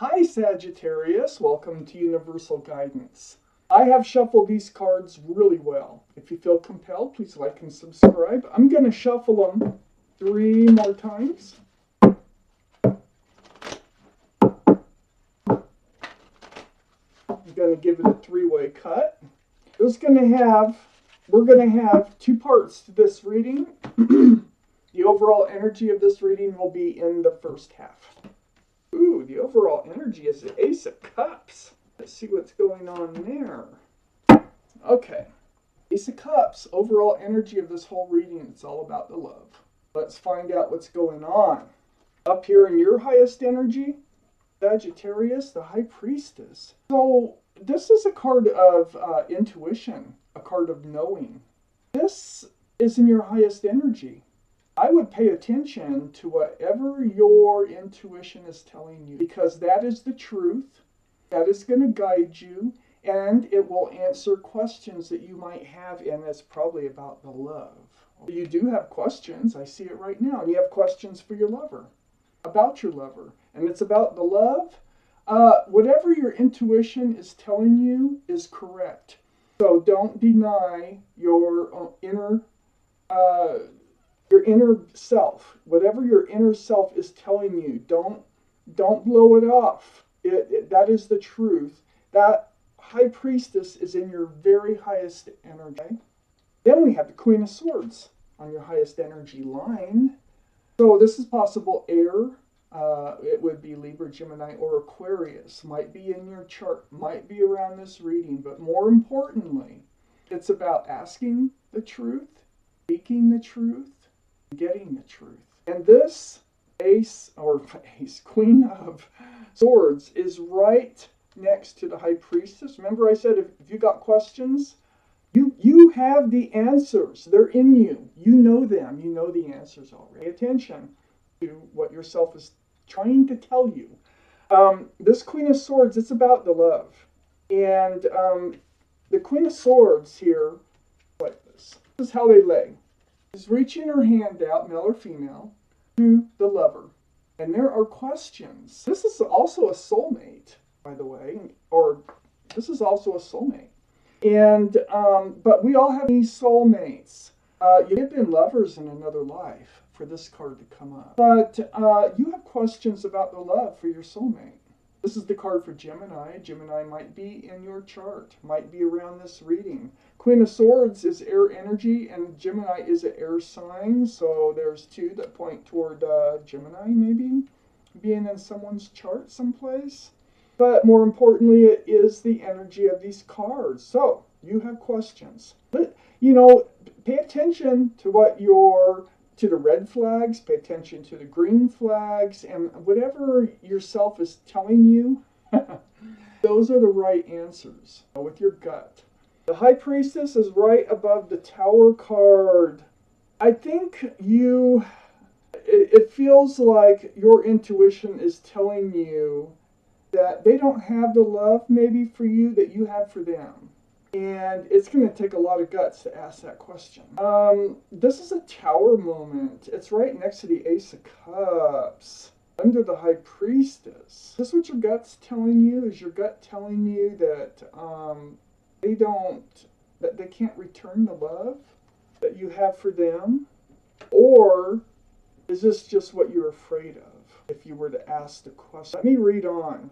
Hi Sagittarius, welcome to Universal Guidance. I have shuffled these cards really well. If you feel compelled, please like and subscribe. I'm going to shuffle them 3 more times. I'm going to give it a 3-way cut. We're going to have 2 parts to this reading. The overall energy of this reading will be in the first half. Ooh, the overall energy is the Ace of Cups. Let's see what's going on there. Okay. Ace of Cups, overall energy of this whole reading, it's all about the love. Let's find out what's going on. Up here in your highest energy, Sagittarius, the High Priestess. So this is a card of intuition, a card of knowing. This is in your highest energy. I would pay attention to whatever your intuition is telling you, because that is the truth. That is going to guide you, and it will answer questions that you might have, and it's probably about the love. You do have questions. I see it right now. And you have questions for your lover, about your lover, and it's about the love. Whatever your intuition is telling you is correct. So don't deny your inner self. Whatever your inner self is telling you, don't blow it off. That is the truth. That High Priestess is in your very highest energy. Then we have the Queen of Swords on your highest energy line. So this is possible air. It would be Libra, Gemini, or Aquarius. Might be in your chart. Might be around this reading. But more importantly, it's about asking the truth, speaking the truth, getting the truth. And this Queen of Swords is right next to the High Priestess. Remember I said if you got questions, you have the answers. They're in you. You know them. You know the answers already. Pay attention to what yourself is trying to tell you. This Queen of Swords, it's about the love. And the Queen of Swords here, like this. This is how they lay. Is reaching her hand out, male or female, to the lover. And there are questions. This is also a soulmate, by the way, or this is also a soulmate. And but we all have these soulmates. You have been lovers in another life for this card to come up. But you have questions about the love for your soulmate. This is the card for Gemini. Gemini might be in your chart, might be around this reading. Queen of Swords is air energy, and Gemini is an air sign, so there's 2 that point toward Gemini maybe being in someone's chart someplace. But more importantly, it is the energy of these cards. So you have questions. But, pay attention to to the red flags, pay attention to the green flags, and whatever yourself is telling you, those are the right answers with your gut. The High Priestess is right above the Tower card. I think it feels like your intuition is telling you that they don't have the love maybe for you that you have for them. And it's going to take a lot of guts to ask that question. This is a Tower moment. It's right next to the Ace of Cups, under the High Priestess. Is this what your gut's telling you? Is your gut telling you that they can't return the love that you have for them? Or is this just what you're afraid of if you were to ask the question? Let me read on.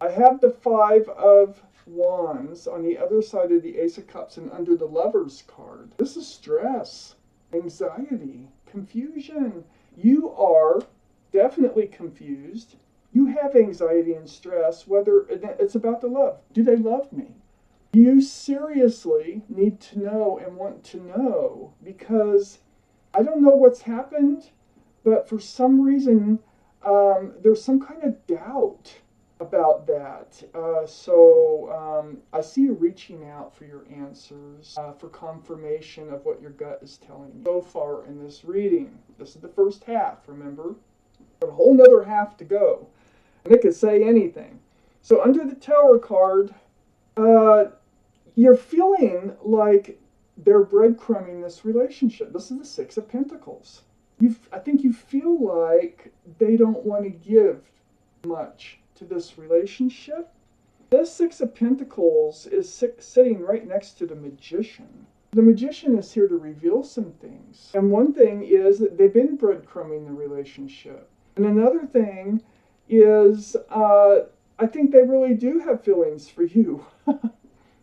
I have the 5 of Wands on the other side of the Ace of Cups and under the Lover's card. This is stress, anxiety, confusion. You are definitely confused. You have anxiety and stress, whether it's about the love. Do they love me? You seriously need to know and want to know, because I don't know what's happened, but for some reason there's some kind of doubt about that. I see you reaching out for your answers, for confirmation of what your gut is telling you. So far in this reading, this is the first half, remember? Got a whole nother half to go, and it could say anything. So under the Tower card, you're feeling like they're breadcrumbing this relationship. This is the 6 of Pentacles. I think you feel like they don't want to give much to this relationship. This Six of Pentacles is sitting right next to the Magician. The Magician is here to reveal some things. And one thing is that they've been breadcrumbing the relationship. And another thing is I think they really do have feelings for you.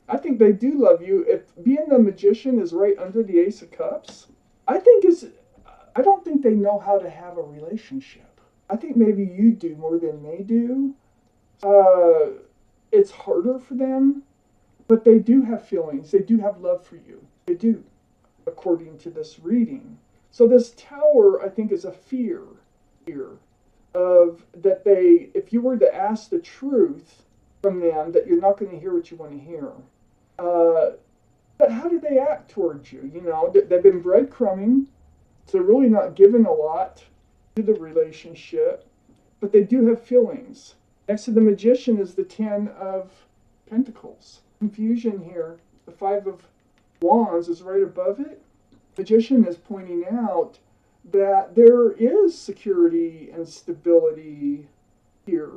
I think they do love you. If being the Magician is right under the Ace of Cups, I don't think they know how to have a relationship. I think maybe you do more than they do. It's harder for them, but they do have feelings. They do have love for you. They do, according to this reading. So this Tower, I think, is a fear here of that they, if you were to ask the truth from them, that you're not going to hear what you want to hear. But how do they act towards you? You know, they've been breadcrumbing, so they're really not giving a lot to the relationship, but they do have feelings. Next to the Magician is the Ten of Pentacles. Confusion here. The Five of Wands is right above it. Magician is pointing out that there is security and stability here.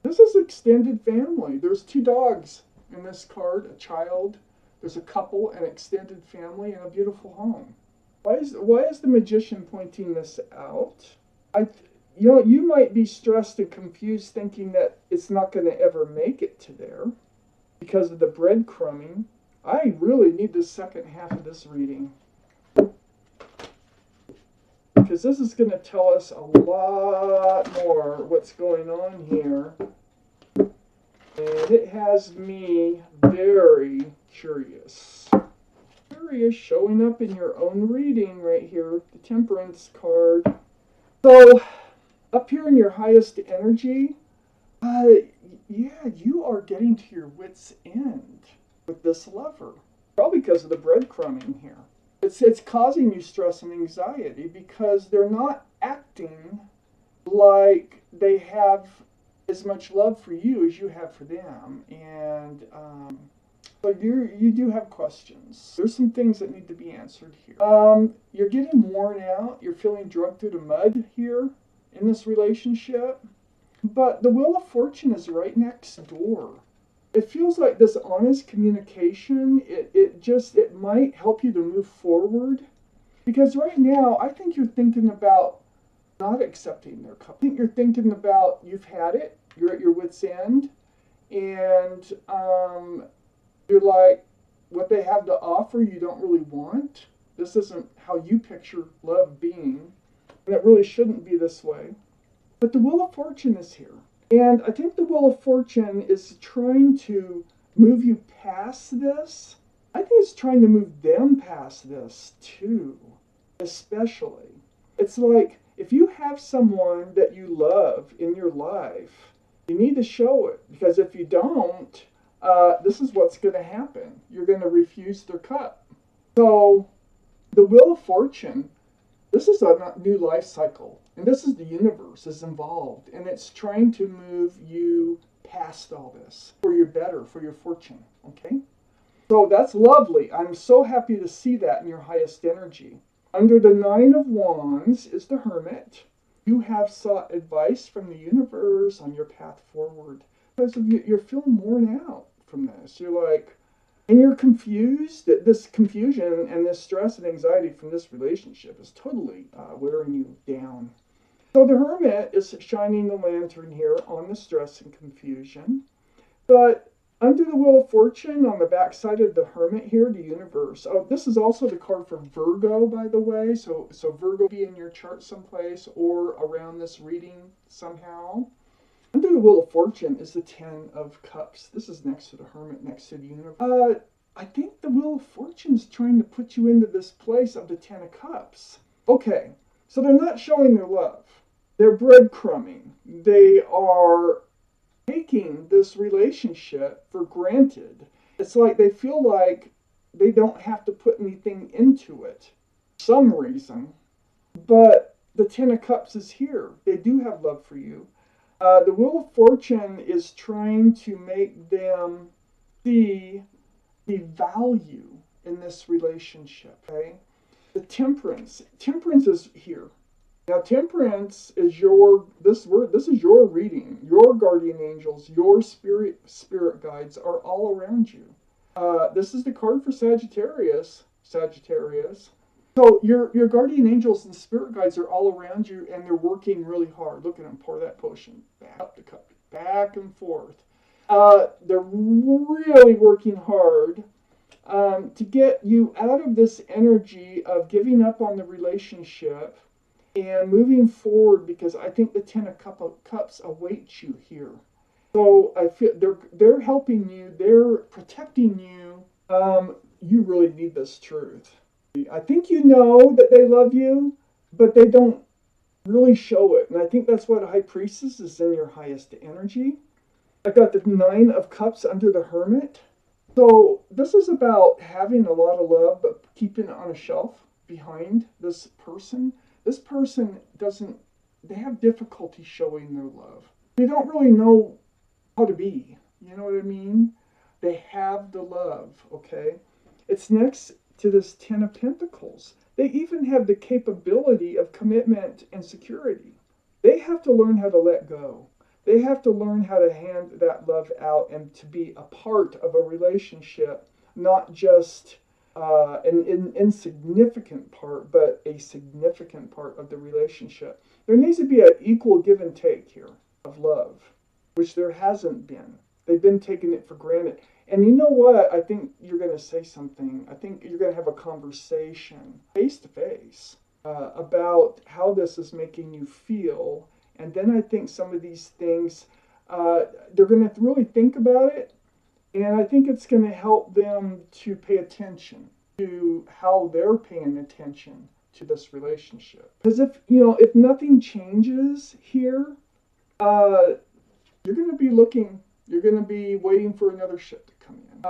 This is extended family. There's 2 dogs in this card, a child. There's a couple, an extended family, and a beautiful home. Why is the Magician pointing this out? You might be stressed and confused thinking that it's not going to ever make it to there because of the breadcrumbing. I really need the second half of this reading, because this is going to tell us a lot more what's going on here. And it has me very curious. Curious showing up in your own reading right here, the Temperance card. So, up here in your highest energy, yeah, you are getting to your wit's end with this Lover. Probably because of the breadcrumbing here. It's causing you stress and anxiety because they're not acting like they have as much love for you as you have for them. And so you do have questions. There's some things that need to be answered here. You're getting worn out. You're feeling dragged through the mud here in this relationship. But the Wheel of Fortune is right next door. It feels like this honest communication, it might help you to move forward. Because right now, I think you're thinking about not accepting their couple. I think you're thinking about you've had it, you're at your wit's end, and you're like, what they have to offer you don't really want. This isn't how you picture love being, and it really shouldn't be this way. But the Wheel of Fortune is here. And I think the Wheel of Fortune is trying to move you past this. I think it's trying to move them past this too, especially. It's like, if you have someone that you love in your life, you need to show it. Because if you don't, this is what's going to happen. You're going to refuse their cup. So, the Wheel of Fortune, this is a new life cycle. And this is the universe is involved. And it's trying to move you past all this for your better, for your fortune. Okay? So that's lovely. I'm so happy to see that in your highest energy. Under the Nine of Wands is the Hermit. You have sought advice from the universe on your path forward. Because you're feeling worn out from this. You're like, and you're confused. This confusion and this stress and anxiety from this relationship is totally wearing you down. So the Hermit is shining the lantern here on the stress and confusion. But under the Wheel of Fortune, on the back side of the Hermit here, the universe. Oh, this is also the card for Virgo, by the way. So Virgo be in your chart someplace or around this reading somehow. Under the Wheel of Fortune is the Ten of Cups. This is next to the Hermit, next to the universe. I think the Wheel of Fortune is trying to put you into this place of the Ten of Cups. Okay, so they're not showing their love. They're breadcrumbing. They are taking this relationship for granted. It's like they feel like they don't have to put anything into it for some reason. But the Ten of Cups is here. They do have love for you. The Wheel of Fortune is trying to make them see the value in this relationship. Okay? The Temperance is here. Now, Temperance is your this is your reading. Your guardian angels, your spirit guides are all around you. This is the card for Sagittarius. Sagittarius. So your guardian angels and spirit guides are all around you, and they're working really hard. Look at them pour that potion back up the cup, back and forth. They're really working hard to get you out of this energy of giving up on the relationship and moving forward, because I think the Ten of Cups awaits you here. So I feel they're helping you, they're protecting you. You really need this truth. I think you know that they love you, but they don't really show it. And I think that's why the High Priestess is in your highest energy. I got the Nine of Cups under the Hermit. So this is about having a lot of love, but keeping it on a shelf behind this person. This person they have difficulty showing their love. They don't really know how to be. You know what I mean? They have the love, okay? It's next to this Ten of Pentacles. They even have the capability of commitment and security. They have to learn how to let go. They have to learn how to hand that love out and to be a part of a relationship, not just an insignificant part, but a significant part of the relationship. There needs to be an equal give and take here of love, which there hasn't been. They've been taking it for granted. And you know what? I think you're going to say something. I think you're going to have a conversation face to face about how this is making you feel. And then I think some of these things, they're going to really think about it. And I think it's going to help them to pay attention to how they're paying attention to this relationship. Because if nothing changes here, you're going to be you're going to be waiting for another ship to come in.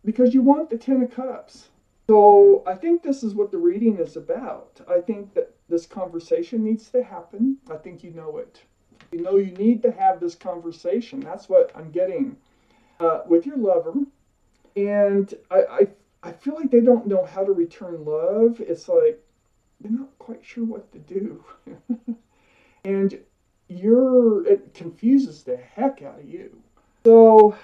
Because you want the Ten of Cups. So I think this is what the reading is about. I think that this conversation needs to happen. I think you know it. You know you need to have this conversation. That's what I'm getting with your lover. And I feel like they don't know how to return love. It's like they're not quite sure what to do. And it confuses the heck out of you. So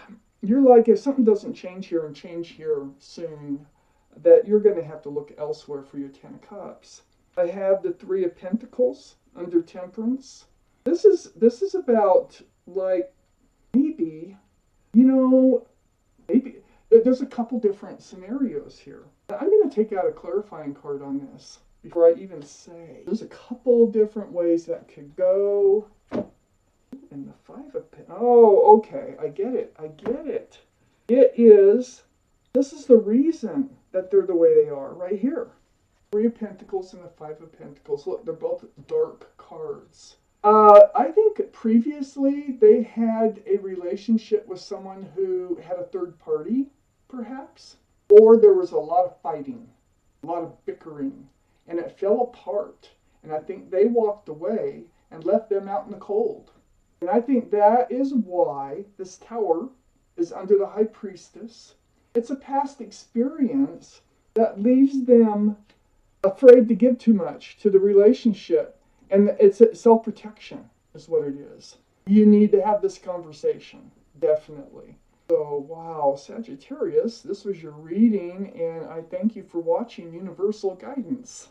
you're like, if something doesn't change here and change here soon, that you're going to have to look elsewhere for your Ten of Cups. I have the Three of Pentacles under Temperance. This is about, like, maybe there's a couple different scenarios here. I'm going to take out a clarifying card on this before I even say. There's a couple different ways that could go. And the Five of Pentacles. Oh, okay. I get it. This is the reason that they're the way they are right here. Three of Pentacles and the Five of Pentacles. Look, they're both dark cards. I think previously they had a relationship with someone who had a third party, perhaps. Or there was a lot of fighting, a lot of bickering, and it fell apart. And I think they walked away and left them out in the cold. And I think that is why this Tower is under the High Priestess. It's a past experience that leaves them afraid to give too much to the relationship. And it's self-protection is what it is. You need to have this conversation, definitely. So, wow, Sagittarius, this was your reading, and I thank you for watching Universal Guidance.